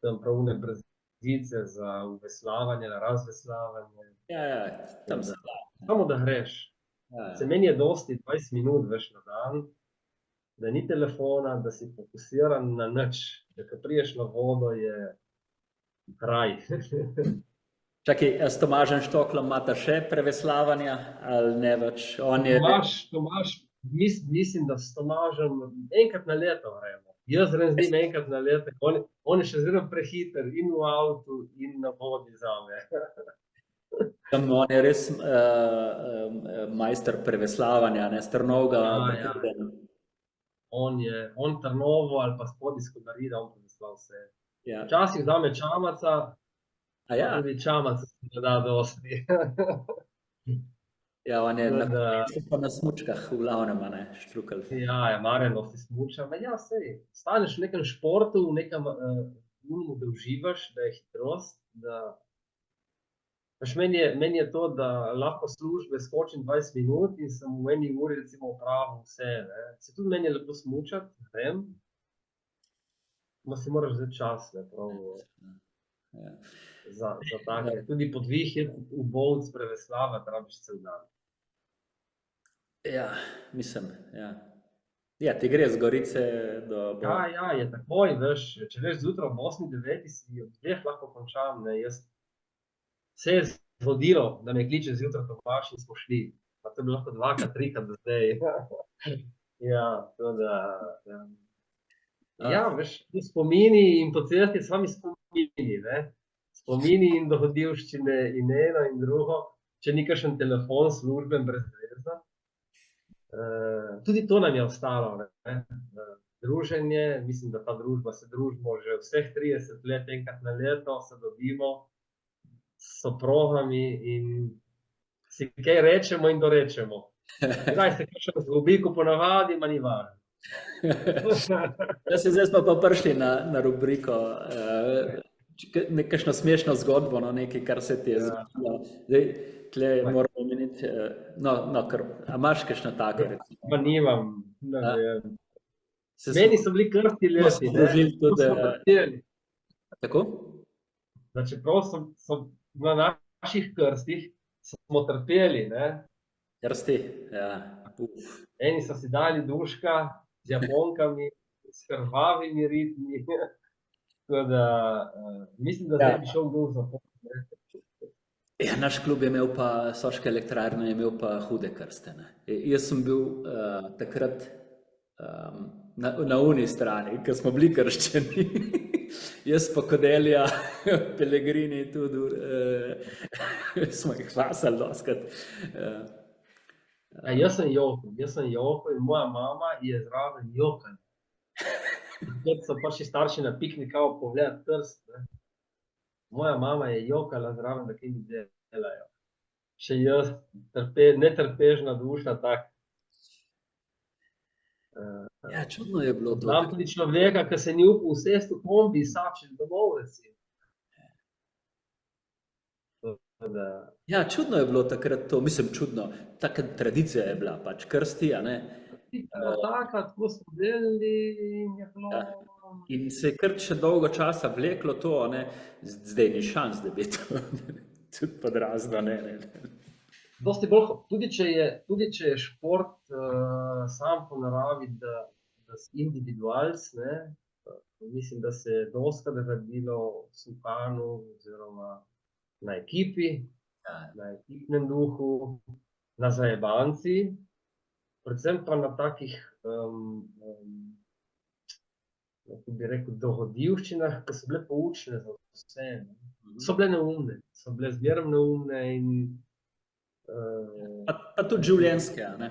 tam pravne brzice za uveslavanje, na razveslavanje. Ja, tam se da. Samo da greš. Se meni je dosti 20 minut več na dan, da ni telefona, da si fokusiran na nič. Da ko priješ na vodo, je kraj. Čakaj, s Tomažem Štoklom imata še preveslavanja, ali ne več? Tomaž, mislim, da s Tomažem enkrat na leto gremo. Jaz grem z njim enkrat na leto, on je še zelo prehiter in v avtu in na vodi zame. On je res majster preveslavanja, ne, Strnovga. On Trnovo ali pa spodaj Skodarida, on preveslav vse. Ja. Včasih vzame čamaca, ja. Tudi čamaca se ne da dosti. Ja, on je pa na smučkah v glavnem, ne, Štrukelj. Ja, Marjano si smuča. Ja, sej, staneš v nekem športu, v nekem da uživaš, da je hitrost, da meni je to, da lahko službe skočim 20 minut in sem v eni uri recimo opravil vse, ne. Se tudi meni je lepo smučati, vem, ma si moraš vzeti čas, ne, prav. Za take. Tudi podvih je v Bovc preveslavati, rabiš cel dan. Ja, mislim, ja. Ja, ti gre z Gorice do... Ja, je takoj, veš, če veš zjutraj ob 8-9, si ob 2 lahko končam, ne, jaz se je zgodilo, da me kliče zjutraj Tomaž in smo šli, pa to je bilo lahko 2, 3 do zdaj. Ja, to da, ja. Ja, veš, ti spomini in po cesti s vami spomini, ne. Spomini in dogodivščine in eno in drugo, če ni kakšen telefon služben brez veze. Tudi to nam je ostalo, ne. Druženje, mislim, da ta družba se družimo že vseh 30 let, enkrat na leto se dobimo s soprogami in si kaj rečemo in dorečemo. Kdaj se kakšen zgubi, ko ponavadi, ma ni važno. Ja, zdaj smo pa prišli na rubriko, nekakšno smešno zgodbo, no, nekaj, kar se ti je zgodilo. Zdaj, tle moramo omeniti, a imaš kakšno tako, recimo? Pa nimam, ne vem. Meni so bili krsti leti, ne, tu smo trpeli. Tako? Da čeprav so na naših krstih, smo trpeli, ne. Krsti, ja. Eni so si dali duška z Japonkami, s krvavimi ritmi, tako da mislim, da zdaj bi šel kdo v zapor. Ja, naš klub je imel pa, Soška elektrarna je imel pa hude krste, ne. Jaz sem bil takrat na uni strani, ko smo bili krščeni. Jaz pa Kodelja, Pellegrini tudi, smo jih hlasali doskrat. Jaz sem jokal in moja mama je zraven jokala. Takrat so prišli starši na piknik kao pogledat krst, ne. Moja mama je jokala zraven, da kaj mi delajo. Še jaz, netrpežna duša, tak. Ja, čudno je bilo to. Znam tudi človeka, ki se ni upal usesti v kombi in sačiti domov, recimo. Ja, čudno je bilo takrat to, mislim čudno, taka tradicija je bila, pač krsti, a ne. Tako smo delali in je bilo... In se je kar še dolgo časa vleklo to, a ne, zdaj ni šans, da bi to tudi podrazno, ne. Dosti bolj, tudi če je šport sam po naravi, da si individualc, ne, mislim, da se je dostikrat gradilo v Suhanu oziroma na ekipi, na ekipnem duhu, na zajebanci, predvsem pa na takih, kako bi rekel, dogodivščinah, ki so bile poučne za vse, ne. So bile neumne, so bile zmeraj neumne in Pa tudi življenjske, a ne.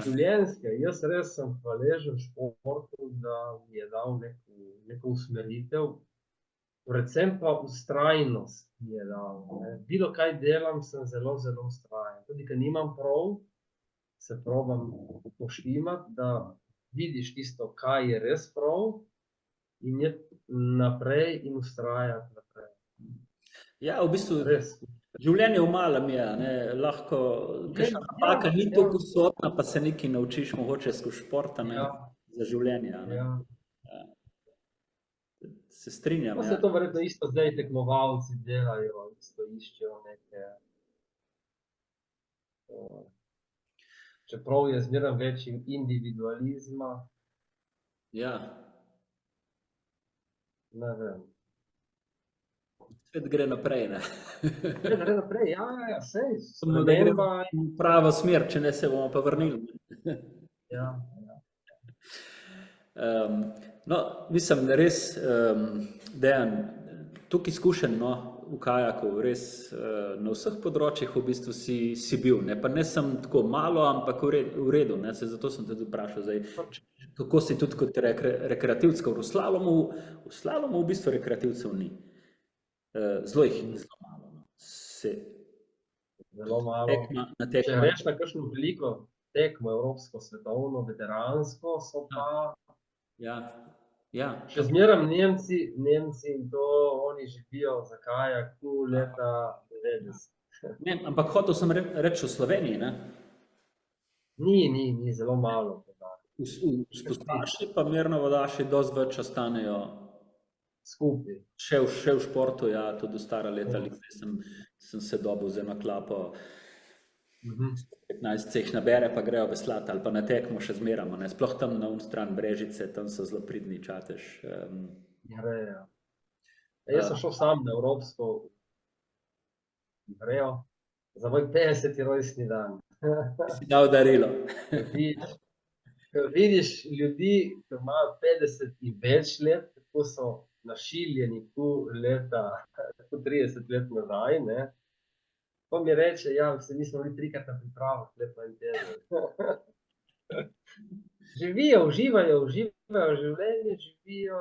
življenjske. Jaz res sem hvaležen športu, da mi je dal neko usmeritev, predvsem pa vztrajnost mi je dal, ne. Bilo kaj delam, sem zelo, zelo vztrajen. Tudi ko nimam prav, se probam poštimati, da vidiš tisto, kaj je res prav in iti naprej in vztrajati naprej. Ja, v bistvu Res. življenje v malem je, ne, lahko, kakšna napaka ni toliko usodna, pa se nekaj naučiš mogoče skozi športa, ne, za življenje, a ne. Se strinjam, Pa se to verjetno isto zdaj tekmovalci delajo, isto iščejo neke, čeprav je zmeraj več individualizma, Ja, ne vem. svet gre naprej, ne. Gre naprej, ja, sej. Samo da gremo v pravo smer, če ne se bomo pa vrnili. Ja. No, mislim, res, Dejan, toliko izkušenj, no, v kajaku, res na vseh področjih v bistvu si bil, ne, pa ne samo tako malo, ampak v redu, ne, se zato sem tudi vprašal zdaj, kako si tudi kot rekreativc, v slalomu v bistvu rekreativcev ni. Zelo jih ni, zelo malo, no. Zelo malo. Če greš na kakšno veliko tekmo, evropsko, svetovno, veteransko, so pa še zmeraj Nemci in to, oni živijo za kajak leta 90. Ne, ampak hotel sem reči v Sloveniji, ne? Ni, zelo malo. Spustaši pa mirnovodaši dosti več ostanejo skupaj. Še v športu, ja, tudi v stara leta, sem se dobil z eno klapo 15 se jih nabere, pa grejo veslati ali pa na tekmo še zmeramo. Sploh tam na stran Brežice, tam so zelo pridni Čatež. Grejo. Jaz sem šel sam na Evropsko, grejo za moj 50. rojstni dan. Si dal darilo. Vidiš ljudi, ki imajo 50 in več let, kako so našiljeni tu leta, tako 30 let nazaj, ne. Pa mi reče, ja, mi smo bili 3-krat na pripravah, lepo en teden. Živijo, uživajo življenje, živijo.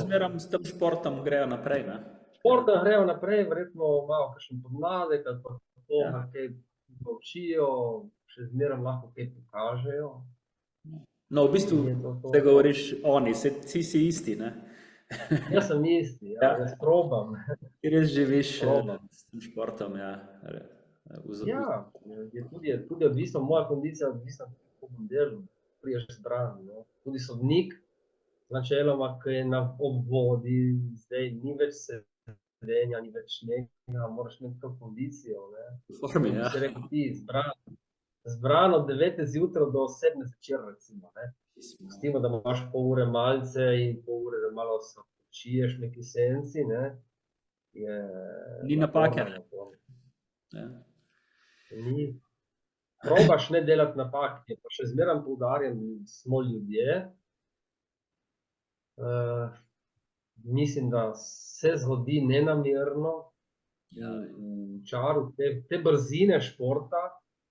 Zmeram s tem športom grejo naprej, ne? Športom grejo naprej, verjetno malo kakšen podmladek ali pa to, kaj učijo, še zmeraj lahko kaj pokažejo. No, v bistvu, zdaj govoriš oni, vsi si isti, ne? Jaz sem isti, jaz probam. Ti res živiš s tem športom, ja. Ja, je tudi odvisno, moja kondicija je odvisna, kako bom delal, prideš zbran, ne. Tudi sodnik, načeloma, ki je na obvodi, zdaj ni več sedenja, ni več nekega, moraš imeti to kondicijo, ne. V formi, ja. Si rekel ti, zbran od 9. zjutraj do 7. zvečer, recimo, ne. Pustimo, da imaš pol ure malice in pol ure, da malo se odpočiješ v neki senci, ne. Ni napake. Ni. Probaš ne delati napak, pa še zmeraj poudarjam, smo ljudje. Mislim, da se zgodi nenamerno v čaru te brzine športa,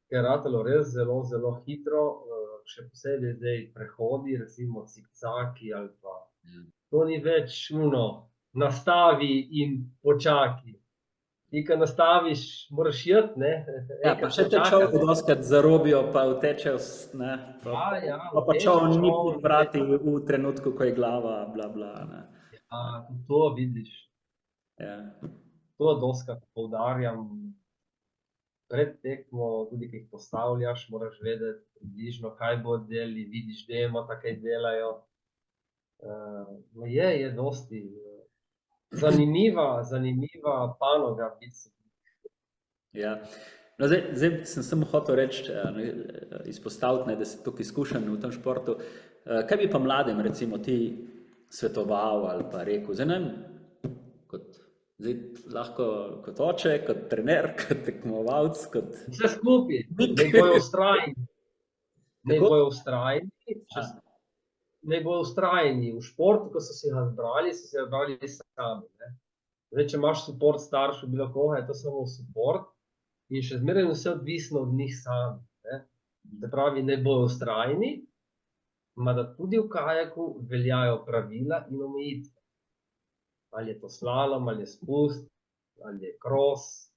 ki je ratalo res zelo, zelo hitro, še posebej zdaj prehodi, recimo cikcaki ali pa. To ni več nastavi in počakaj. Ti, ko nastaviš, moraš iti, ne. Ja, pa še te čovek dostikrat zarobijo, pa utečejo, ne. Pa čovek ni pod vrati v trenutku, ko je glava, bla, bla, ne. Ja, to vidiš. Ja. To dostikrat poudarjam. Pred tekmo, tudi, ki jih postavljaš, moraš vedeti približno, kaj bodo delali, vidiš demo, kaj delajo. Je dosti zanimiva panoga biti. Ja. No, zdaj sem samo hotel reči, izpostaviti, da si toliko izkušen v tem športu. Kaj bi pa mladim, recimo, ti svetoval ali pa rekel? Zdaj, ne vem, zdaj lahko kot oče, kot trener, kot tekmovalec, kot... Vse skupaj, naj bojo vztrajni. Naj bojo vztrajni. V športu, ko so se ga zbrali sami, ne. Zdaj, če imaš suport staršev, bilo koga, je to samo suport in še zmeraj vse odvisno od njih samih, ne. Se pravi, naj bojo vztrajni, da tudi v kajaku veljajo pravila in omejitve. Ali je to slalom, ali je spust, ali je kros.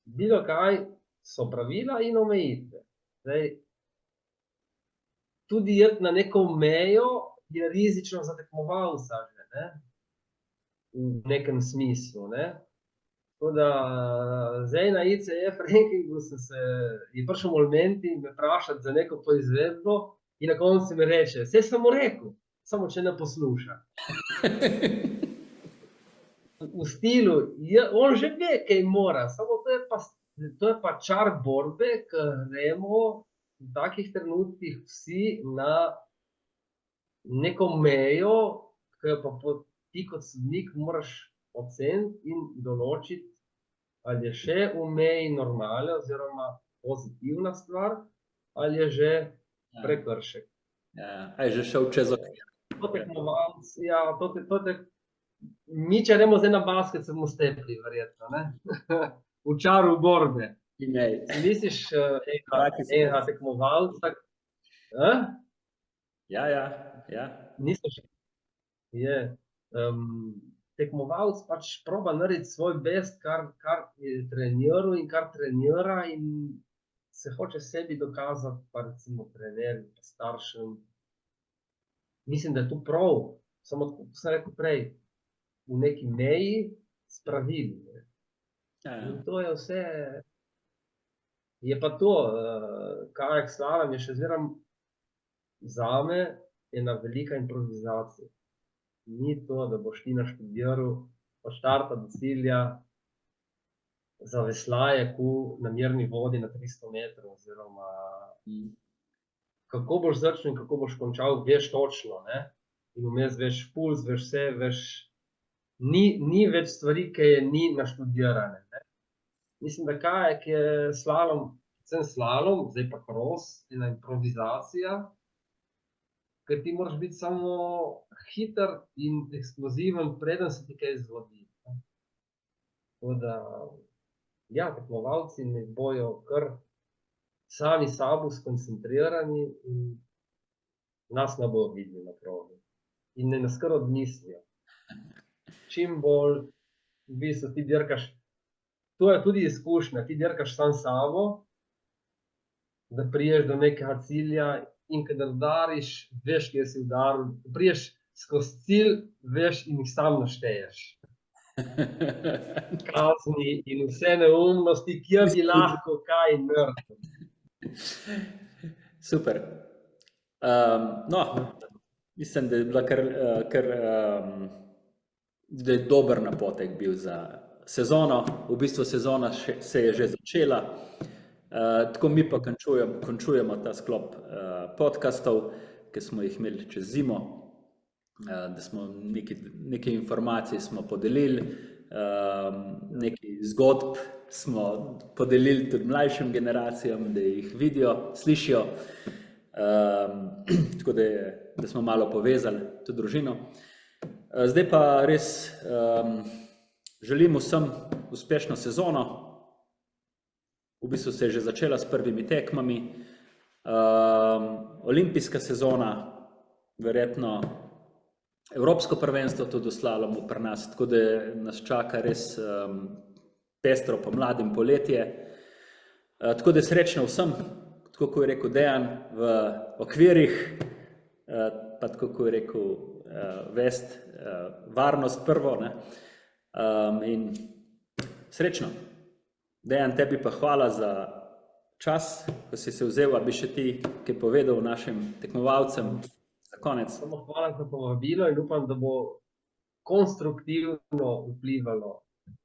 Bilo kaj so pravila in omejitve. Zdaj, tudi iti na neko mejo je rizično za tekmovalca, ne. V nekem smislu, ne. Tako da zdaj na ICF rankingu je prišel Molmenti me vprašati za neko poizvedbo in na koncu mi reče, saj sem mu rekel, samo če ne posluša. V stilu, on že ve, kaj mora, samo to je pa čar borbe, ker gremo v takih trenutkih vsi na neko mejo, ki jo pa ti kot sodnik moraš oceniti in določiti, ali je še v meji normale oziroma pozitivna stvar, ali je že prekršek. Ali je že šel čez okvir. To tekmovalec, ja, mi če gremo zdaj na basket, se bomo stepli, verjetno, ne. V čaru borbe. Misliš enega tekmovalca? Ja. Misliš? Je. Tekmovalec pač proba narediti svoj best, kar je treniral in kar trenira in se hoče sebi dokazati, pa recimo trenerju, pa staršem. Mislim, da je to prav, samo tako sem rekel prej, v neki meji s pravili. In to je vse. Je pa to, kajak slalom je še zmeraj zame ena velika improvizacija. Ni to, da boš ti naštudiral od štarta do cilja za veslaje, ko na mirni vodi na 300 metrov, oziroma kako boš začel in kako boš končal, veš točno, ne? In vmes veš puls, veš vse, veš, ni več stvari, ki je ni naštudirane, ne? Mislim, da kajak je slalom, predvsem slalom, zdaj pa kros, ena improvizacija, ker ti moraš biti samo hiter in eksploziven, preden se ti kaj zgodi, ne. Tako da, ja, tekmovalci ne bojo kar sami sabo skoncentrirani in nas ne bo videli na progi. In ne nas kar odmislijo. Čim bolj v bistvu ti dirkaš, to je tudi izkušnja, ti dirkaš sam s sabo, da prideš do nekega cilja in kadar udariš, veš, kje si udaril, prideš skozi cilj, veš in jih sam našteješ. Kazni in vse neumnosti, kje bi lahko kaj naredil. Super. No, mislim, da je bila da je dober napotek bil za sezono. V bistvu sezona se je že začela. Tako mi pa končujemo ta sklop podcastov, ki smo jih imeli čez zimo, da smo nekaj informacij smo podelili, nekaj zgodb smo podelili tudi mlajšim generacijam, da jih vidijo, slišijo, tako da smo malo povezali to družino. Zdaj pa res želim vsem uspešno sezono. V bistvu se je že začela s prvimi tekmami. Olimpijska sezona, verjetno evropsko prvenstvo tudi v slalomu pri nas, tako da nas čaka res pestro pomlad in poletje. Tako da srečno vsem, tako kot je rekel Dejan, v okvirih, pa tako kot je rekel Vest, varnost prvo, ne? In srečno. Dejan, tebi pa hvala za čas, ko si se vzel, a bi še ti kaj povedal našim tekmovalcem za konec. Samo hvala za povabilo in upam, da bo konstruktivno vplivalo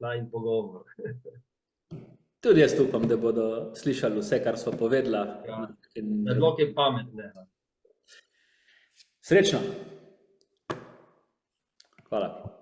na in pogovor. Tudi jaz upam, da bodo slišali vse, kar sva povedala. Ja, da je bilo kaj pametnega. Srečno. Hvala.